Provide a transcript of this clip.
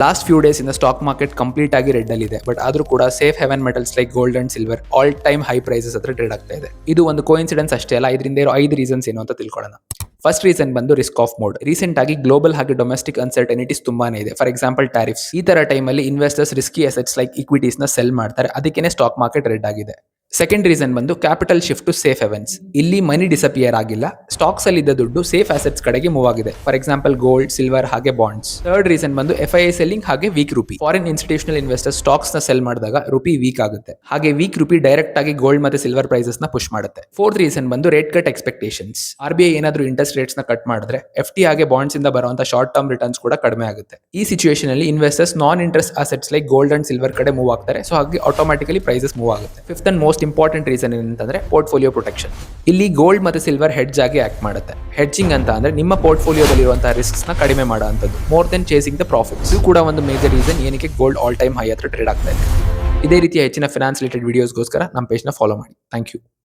Last few days ಇಂದ stock market complete ಆಗಿ red ಅಲ್ಲಿ ಇದೆ. ಬಟ್ ಆದ್ರೂ ಕೂಡ safe haven metals like gold and silver all time high prices ಹತ್ರ ಟ್ರೇಡ್ ಆಗ್ತಾ ಇದೆ. ಇದು ಒಂದು ಕೋಇನ್ಸಿಡೆನ್ಸ್ ಅಷ್ಟೇ ಅಲ್ಲ, ಇದರಿಂದ ಇರೋ 5 ರೀಸನ್ಸ್ ಏನು ಅಂತ ತಿಳ್ಕೊಳ್ಳೋಣ. ಫಸ್ಟ್ ರೀಸನ್ ಬಂದು ರಿಸ್ಕ್ ಆಫ್ ಮೋಡ್. ರೀಸೆಂಟ್ ಆಗಿ ಗ್ಲೋಬಲ್ ಹಾಗೆ ಡೊಮೆಸ್ಟಿಕ್ ಅನ್ಸರ್ಟನಿಟೀಸ್ ತುಂಬಾನೇ ಇದೆ. For example tariffs. ಈ ತರ ಟೈಮಲ್ಲಿ investors risky assets like equities ನ ಸೆಲ್ ಮಾಡ್ತಾರೆ. ಅದಕ್ಕೇನೆ ಸ್ಟಾಕ್ ಮಾರ್ಕೆಟ್ ರೆಡ್ ಆಗಿದೆ. ಸೆಕೆಂಡ್ ರೀಸನ್ ಬಂದು capital shift to safe havens. ಇಲ್ಲಿ ಮನಿ ಡಿಸಪಿಯರ್ ಆಗಿಲ್ಲ, ಸ್ಟಾಕ್ಸ್ ಅಲ್ಲಿ ಇದ್ದ ದುಡ್ಡು ಸೇಫ್ ಅಸೆಟ್ಸ್ ಕಡೆಗೆ ಮೂವ್ ಆಗಿದೆ. ಫಾರ್ ಎಕ್ಸಾಂಪಲ್ ಗೋಲ್ಡ್, ಸಿಲ್ವರ್ ಹಾಗೆ ಬಾಂಡ್ಸ್. ಥರ್ಡ್ ರೀಸನ್ ಬಂದು FII ಸೆಲ್ಲಿಂಗ್ ಹಾಗೆ weak rupee. Foreign institutional investor stocks ನ ಸೆಲ್ ಮಾಡಿದಾಗ ರುಪಿ ವೀಕ್ ಆಗುತ್ತೆ. ಹಾಗೆ ವೀಕ್ ರುಪಿ ಡೈರೆಕ್ಟ್ ಆಗಿ ಗೋಲ್ಡ್ ಮತ್ತೆ ಸಿಲ್ವರ್ ಪ್ರೈಸಸ್ ನ ಪುಷ್ ಮಾಡುತ್ತೆ. ಫೋರ್ತ್ ರೀಸನ್ ಬಂದು ರೇಟ್ ಕಟ್ ಎಕ್ಸ್ಪೆಕ್ಟೇಷನ್ಸ್. RBI ಏನಾದ್ರೂ ಇಂಟ್ರೆಸ್ಟ್ ರೇಟ್ಸ್ ನ ಕಟ್ ಮಾಡಿದ್ರೆ FD ಹಾಗೆ ಬಾಂಡ್ಸ್ ಇಂದ ಬರುವಂತ ಶಾರ್ಟ್ ಟರ್ಮ್ ರಿಟರ್ನ್ಸ್ ಕೂಡ ಕಡಿಮೆ ಆಗುತ್ತೆ. ಈ ಸಿಚುವೇಶನ್ ಅಲ್ಲಿ investors non interest assets like gold and silver ಕಡೆ ಮೂವ್ ಆಗ್ತಾರೆ. ಸೊ ಹಾಗೆ ಆಟೋಮ್ಯಾಟಿಕಲಿ ಪ್ರೈಸಸ್ ಮೂವ್ ಆಗುತ್ತೆ. Fifth and most important reason ಏನಂತಂದ್ರೆ ಪೋರ್ಟ್ಫೋಲಿಯೋ ಪ್ರೊಟೆಕ್ಷನ್. ಇಲ್ಲಿ ಗೋಲ್ಡ್ ಮತ್ತೆ ಸಿಲ್ವರ್ ಹೆಡ್ಜ್ ಆಗಿ ಆಕ್ಟ್ ಮಾಡುತ್ತೆ. ಹೆಡ್ಜಿಂಗ್ ಅಂತ ಅಂದ್ರೆ ನಿಮ್ಮ ಪೋರ್ಟ್ಫೋಲಿಯೋದಲ್ಲಿರುವಂತಹ ರಿಸ್ಕ್ಸ್ ನ ಕಡಿಮೆ ಮಾಡುವಂತದ್ದು, more than chasing the profits. ಇದು ಕೂಡ ಒಂದು ಮೇಜರ್ ರೀಸನ್ ಏನಕ್ಕೆ ಗೋಲ್ಡ್ ಆಲ್ ಟೈಮ್ ಹೈ ಹತ್ರ ಟ್ರೇಡ್ ಆಗ್ತಾ ಇದೆ. ಇದೇ ರೀತಿಯ ಹೆಚ್ಚಿನ ಫೈನಾನ್ಸ್ ರಿಲೇಟೆಡ್ ವಿಡಿಯೋಸ್ಗೋಸ್ಕರ ನಮ್ಮ ಪೇಜ್ನ ಫಾಲೋ ಮಾಡಿ. Thank you.